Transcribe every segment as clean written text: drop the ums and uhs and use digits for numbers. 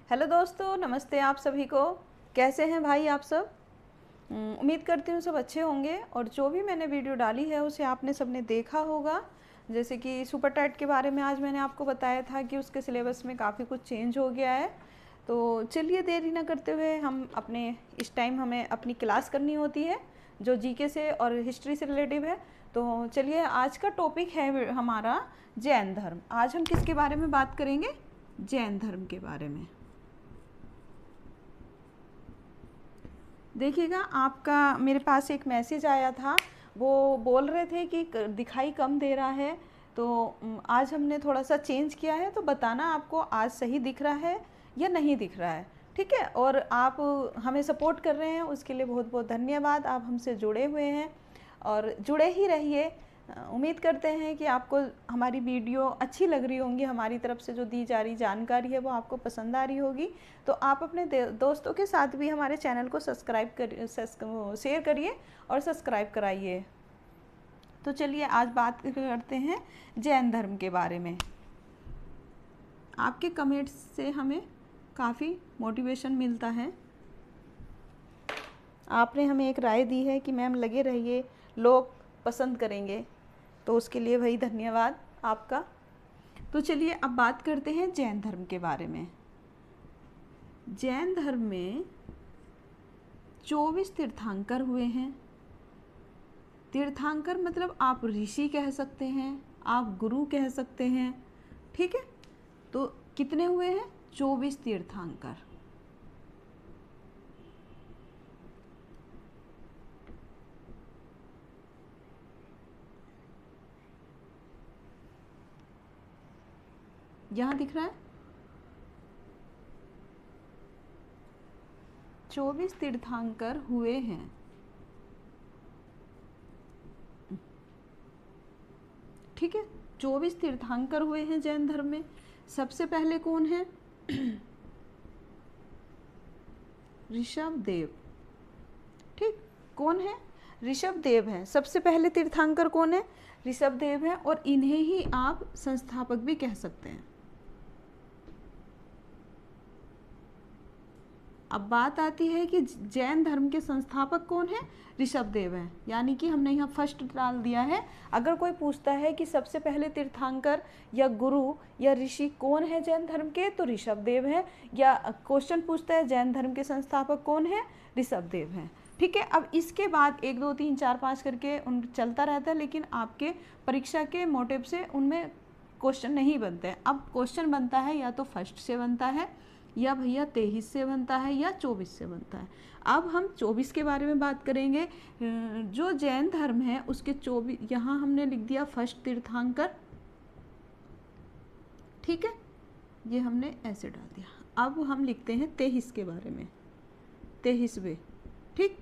Hello दोस्तों, नमस्ते आप सभी को। कैसे हैं भाई आप सब? उम्मीद करती हूँ सब अच्छे होंगे। और जो भी मैंने वीडियो डाली है उसे आपने सबने देखा होगा। जैसे कि सुपर टाइट के बारे में आज मैंने आपको बताया था कि उसके सिलेबस में काफ़ी कुछ चेंज हो गया है। तो चलिए देरी ना करते हुए हम अपने इस टाइम हमें अपनी क्लास करनी होती है जो जीके से और हिस्ट्री से रिलेटिव है। तो चलिए, आज का टॉपिक है हमारा जैन धर्म। आज हम किसके बारे में बात करेंगे? जैन धर्म के बारे में। देखिएगा, आपका मेरे पास एक मैसेज आया था। वो बोल रहे थे कि दिखाई कम दे रहा है। तो आज हमने थोड़ा सा चेंज किया है, तो बताना आपको आज सही दिख रहा है या नहीं दिख रहा है। ठीक है, और आप हमें सपोर्ट कर रहे हैं उसके लिए बहुत बहुत धन्यवाद। आप हमसे जुड़े हुए हैं और जुड़े ही रहिए। उम्मीद करते हैं कि आपको हमारी वीडियो अच्छी लग रही होंगी। हमारी तरफ से जो दी जा रही जानकारी है वो आपको पसंद आ रही होगी। तो आप अपने दोस्तों के साथ भी हमारे चैनल को शेयर करिए और सब्सक्राइब कराइए। तो चलिए आज बात करते हैं जैन धर्म के बारे में। आपके कमेंट्स से हमें काफ़ी मोटिवेशन मिलता है। आपने हमें एक राय दी है कि मैम लगे रहिए, लोग पसंद करेंगे, तो उसके लिए भाई धन्यवाद आपका। तो चलिए अब बात करते हैं जैन धर्म के बारे में। जैन धर्म में 24 तीर्थंकर हुए हैं। तीर्थंकर मतलब आप ऋषि कह सकते हैं, आप गुरु कह सकते हैं। ठीक है, तो कितने हुए हैं? 24 तीर्थंकर। यहां दिख रहा है 24 तीर्थंकर हुए हैं। ठीक है, 24 तीर्थंकर हुए हैं जैन धर्म में। सबसे पहले कौन है? ऋषभ देव। ठीक, कौन है? ऋषभ देव है। सबसे पहले तीर्थंकर कौन है? ऋषभ देव है, और इन्हें ही आप संस्थापक भी कह सकते हैं। अब बात आती है कि जैन धर्म के संस्थापक कौन है? ऋषभ देव हैं, यानी कि हमने यहाँ फर्स्ट डाल दिया है। अगर कोई पूछता है कि सबसे पहले तीर्थंकर या गुरु या ऋषि कौन है जैन धर्म के, तो ऋषभ देव है। या क्वेश्चन पूछता है जैन धर्म के संस्थापक कौन है? ऋषभ देव हैं। ठीक है, अब इसके बाद 1 2 3 4 5 करके उन चलता रहता है, लेकिन आपके परीक्षा के मोटिव से उनमें क्वेश्चन नहीं बनते हैं। अब क्वेश्चन बनता है या तो फर्स्ट से बनता है, या भैया 23 से बनता है, या 24 से बनता है। अब हम 24 के बारे में बात करेंगे। जो जैन धर्म है उसके 24, यहाँ हमने लिख दिया फर्स्ट तीर्थंकर। ठीक है, ये हमने ऐसे डाल दिया। अब हम लिखते हैं 23 के बारे में, 23वें। ठीक,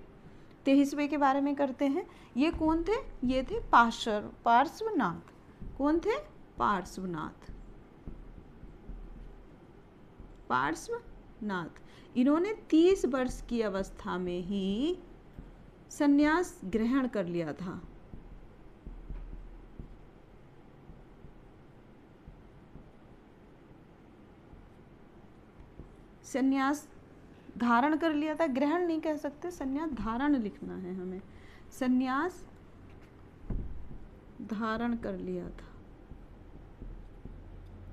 23वें के बारे में करते हैं। ये कौन थे? ये थे पार्श्वनाथ। कौन थे? पार्श्वनाथ। पार्श्वनाथ। इन्होंने 30 वर्ष की अवस्था में ही संन्यास ग्रहण कर लिया था। संन्यास धारण कर लिया था, ग्रहण नहीं कह सकते, संन्यास धारण लिखना है हमें। संन्यास धारण कर लिया था।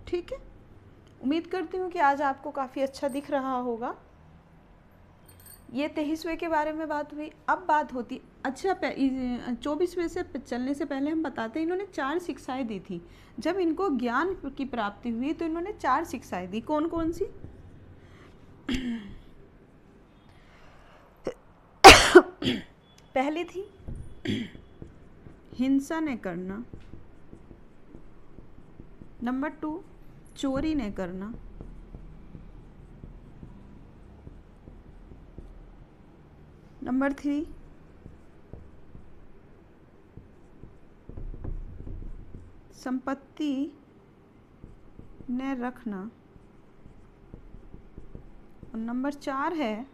ठीक है, उम्मीद करती हूँ कि आज आपको काफ़ी अच्छा दिख रहा होगा। ये 23वें के बारे में बात हुई। अब बात होती, अच्छा 24वें से चलने से पहले हम बताते हैं इन्होंने 4 शिक्षाएं दी थी। जब इनको ज्ञान की प्राप्ति हुई तो इन्होंने 4 शिक्षाएं दी। कौन कौन सी? पहली थी हिंसा न करना। नंबर 2, चोरी न करना। नंबर 3, संपत्ति न रखना। और नंबर 4 है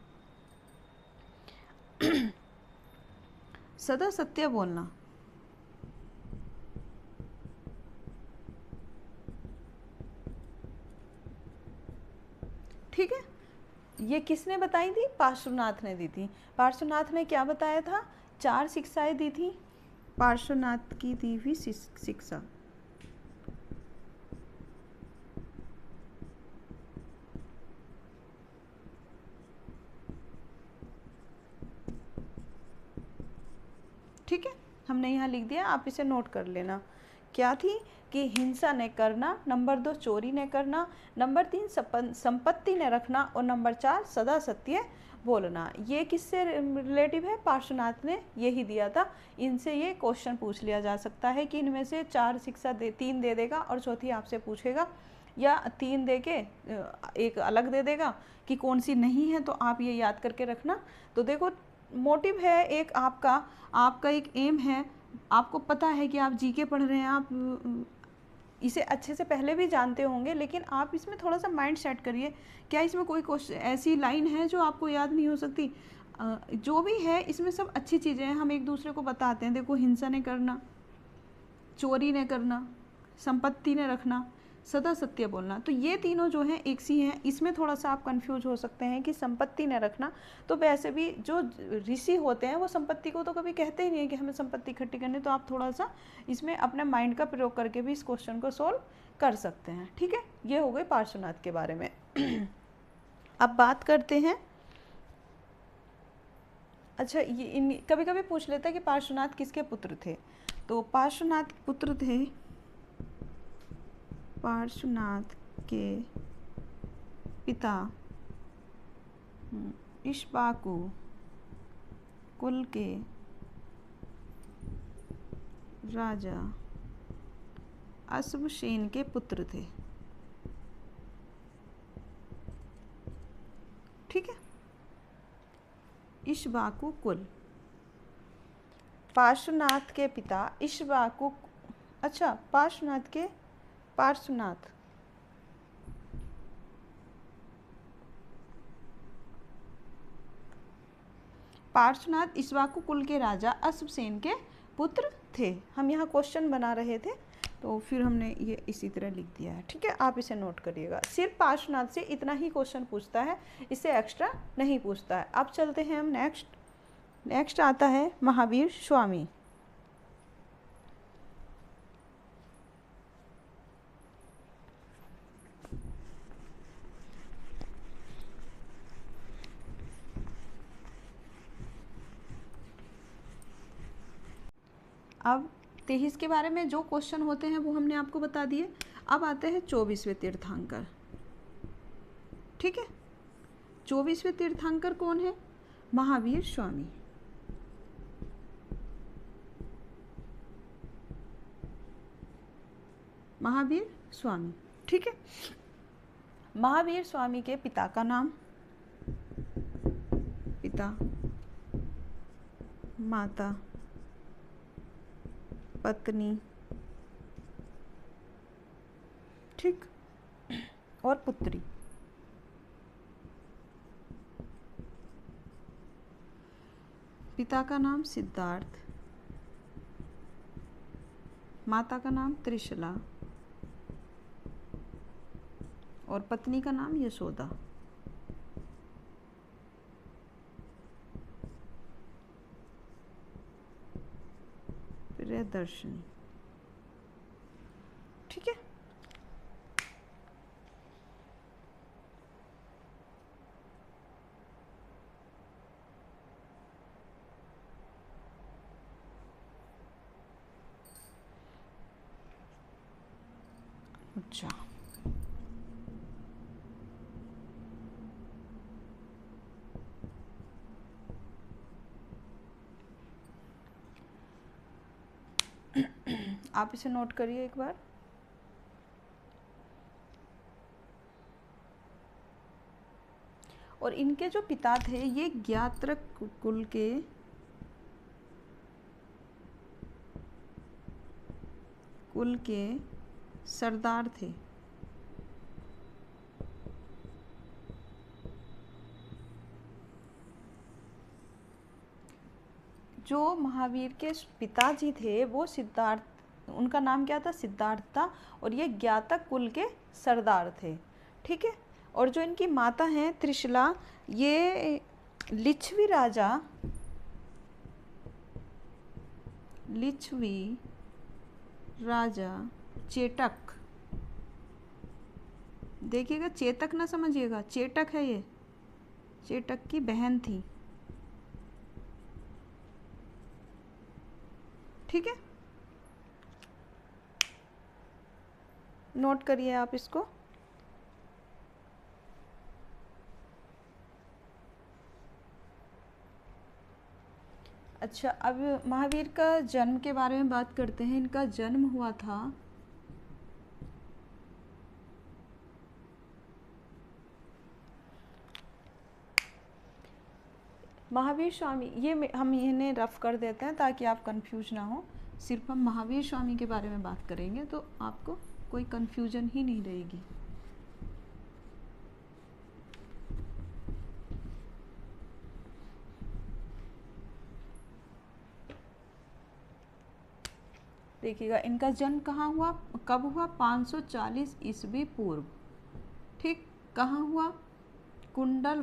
सदा सत्य बोलना। ठीक है, ये किसने बताई थी? पार्श्वनाथ ने दी थी। पार्श्वनाथ ने क्या बताया था? 4 शिक्षाएं दी थी, पार्श्वनाथ की दी हुई शिक्षा। ठीक है, हमने यहाँ लिख दिया, आप इसे नोट कर लेना। क्या थी कि हिंसा ने करना, नंबर 2 चोरी ने करना, नंबर 3 संपत्ति ने रखना, और नंबर 4 सदा सत्य बोलना। ये किससे रिलेटिव है? पार्श्वनाथ ने यही दिया था। इनसे ये क्वेश्चन पूछ लिया जा सकता है कि इनमें से 4 शिक्षा 3 दे देगा और चौथी आपसे पूछेगा, या 3 दे के एक अलग दे देगा कि कौन सी नहीं है, तो आप ये याद करके रखना। तो देखो, मोटिव है एक आपका एक एम है, आपको पता है कि आप जीके पढ़ रहे हैं, आप इसे अच्छे से पहले भी जानते होंगे, लेकिन आप इसमें थोड़ा सा माइंड सेट करिए। क्या इसमें कोई क्वेश्चन ऐसी लाइन है जो आपको याद नहीं हो सकती? जो भी है इसमें सब अच्छी चीज़ें हैं, हम एक दूसरे को बताते हैं। देखो, हिंसा ने करना, चोरी ने करना, संपत्ति ने रखना, सदा सत्य बोलना, तो ये तीनों जो हैं एक सी हैं। इसमें थोड़ा सा आप कंफ्यूज हो सकते हैं कि संपत्ति ने रखना, तो वैसे भी जो ऋषि होते हैं वो संपत्ति को तो कभी कहते ही नहीं है कि हमें संपत्ति इकट्ठी करनी, तो आप थोड़ा सा इसमें अपने माइंड का प्रयोग करके भी इस क्वेश्चन को सोल्व कर सकते हैं। ठीक है, ये हो गए पार्श्वनाथ के बारे में। अब बात करते हैं, अच्छा, ये कभी कभी पूछ लेते हैं कि पार्श्वनाथ किसके पुत्र थे। तो पार्श्वनाथ पुत्र थे, पार्श्वनाथ के पिता इक्ष्वाकु कुल के राजा अश्वसेन के पुत्र थे। ठीक है, इक्ष्वाकु कुल, पार्श्वनाथ के पिता इक्ष्वाकु, अच्छा, पार्श्वनाथ इक्ष्वाकु कुल के राजा अश्वसेन के पुत्र थे। हम यहाँ क्वेश्चन बना रहे थे, तो फिर हमने ये इसी तरह लिख दिया है। ठीक है, आप इसे नोट करिएगा। सिर्फ पार्श्वनाथ से इतना ही क्वेश्चन पूछता है, इससे एक्स्ट्रा नहीं पूछता है। अब चलते हैं हम नेक्स्ट आता है महावीर स्वामी। अब 23 के बारे में जो क्वेश्चन होते हैं वो हमने आपको बता दिए। अब आते हैं 24वें तीर्थंकर। ठीक है, 24वें तीर्थंकर कौन है? महावीर स्वामी। महावीर स्वामी, ठीक है। महावीर स्वामी के पिता का नाम, पिता, माता, पत्नी, ठीक, और पुत्री। पिता का नाम सिद्धार्थ, माता का नाम त्रिशला, और पत्नी का नाम यशोदा। प्रियदर्शनी। ठीक है, अच्छा, आप इसे नोट करिए एक बार। और इनके जो पिता थे ये ज्ञात्रक कुल के सरदार थे। जो महावीर के पिताजी थे वो सिद्धार्थ, उनका नाम क्या था? सिद्धार्थ था, और ये ज्ञातक कुल के सरदार थे। ठीक है, और जो इनकी माता हैं त्रिशला, ये लिच्छवी राजा चेटक, देखिएगा चेतक ना समझिएगा, चेटक है ये, चेटक की बहन थी। ठीक है, नोट करिए आप इसको। अच्छा, अब महावीर का जन्म के बारे में बात करते हैं। इनका जन्म हुआ था महावीर स्वामी, ये हम इन्हें रफ कर देते हैं ताकि आप कंफ्यूज ना हो। सिर्फ हम महावीर स्वामी के बारे में बात करेंगे तो आपको कोई कंफ्यूजन ही नहीं रहेगी। देखिएगा इनका जन्म कहाँ हुआ, कब हुआ, 540 ईस्वी पूर्व। ठीक, कहाँ हुआ, कुंडल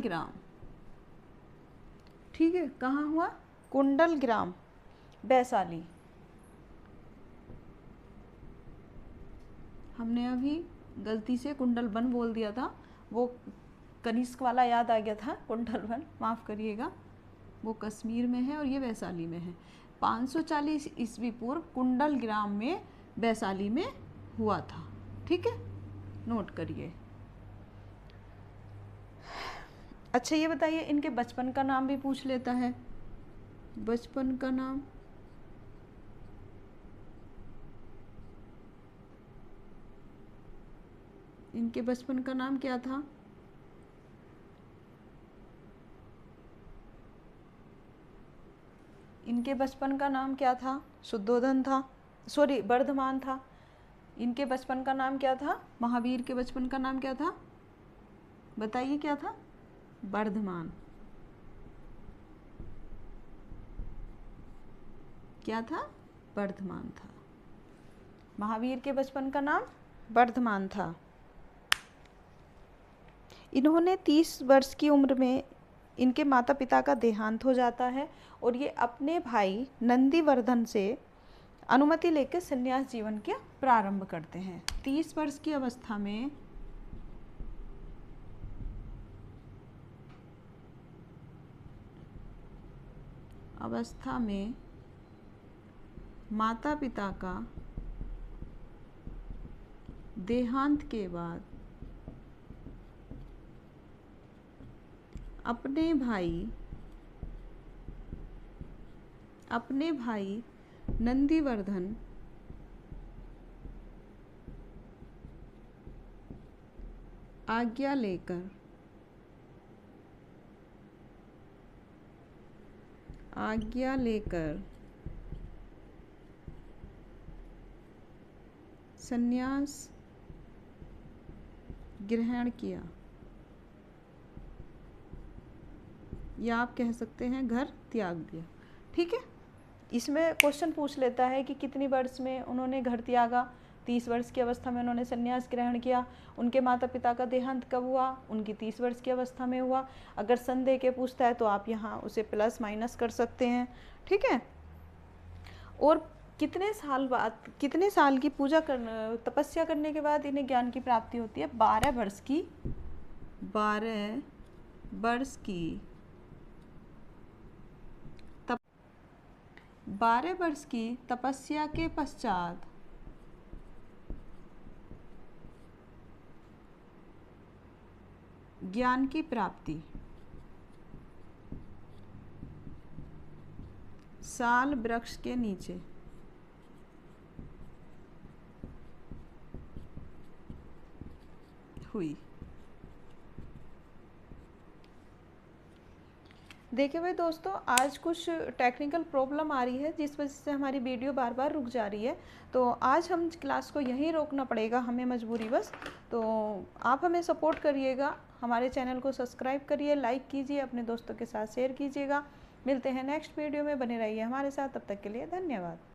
ग्राम। ठीक है, कहाँ हुआ, कुंडल ग्राम, वैशाली। हमने अभी गलती से कुंडल वन बोल दिया था, वो कनिष्क वाला याद आ गया था, कुंडल वन, माफ़ करिएगा, वो कश्मीर में है और ये वैशाली में है। 540 ईस्वी पूर्व कुंडल ग्राम में वैशाली में हुआ था। ठीक है, नोट करिए। अच्छा, ये बताइए इनके बचपन का नाम भी पूछ लेता है। बचपन का नाम, इनके बचपन का नाम क्या था? इनके बचपन का नाम क्या था? शुद्धोधन था, सॉरी वर्धमान था। इनके बचपन का नाम क्या था? महावीर के बचपन का नाम क्या था? बताइए क्या था? वर्धमान। क्या था? वर्धमान था। महावीर के बचपन का नाम वर्धमान था। इन्होंने 30 वर्ष की उम्र में इनके माता पिता का देहांत हो जाता है और ये अपने भाई नंदीवर्धन से अनुमति लेकर संन्यास जीवन के प्रारंभ करते हैं। 30 वर्ष की अवस्था में माता पिता का देहांत के बाद अपने भाई नंदीवर्धन आज्ञा लेकर संन्यास ग्रहण किया, या आप कह सकते हैं घर त्याग दिया। ठीक है, इसमें क्वेश्चन पूछ लेता है कि कितनी वर्ष में उन्होंने घर त्यागा। 30 वर्ष की अवस्था में उन्होंने संन्यास ग्रहण किया। उनके माता पिता का देहांत कब हुआ? उनकी 30 वर्ष की अवस्था में हुआ। अगर सन दे के पूछता है तो आप यहाँ उसे प्लस माइनस कर सकते हैं। ठीक है, और कितने साल की तपस्या करने के बाद इन्हें ज्ञान की प्राप्ति होती है? 12 वर्ष की तपस्या के पश्चात ज्ञान की प्राप्ति साल वृक्ष के नीचे हुई। देखिए भाई दोस्तों, आज कुछ टेक्निकल प्रॉब्लम आ रही है जिस वजह से हमारी वीडियो बार बार रुक जा रही है, तो आज हम क्लास को यहीं रोकना पड़ेगा हमें, मजबूरी बस। तो आप हमें सपोर्ट करिएगा, हमारे चैनल को सब्सक्राइब करिए, लाइक कीजिए, अपने दोस्तों के साथ शेयर कीजिएगा। मिलते हैं नेक्स्ट वीडियो में, बने रहिए हमारे साथ, तब तक के लिए धन्यवाद।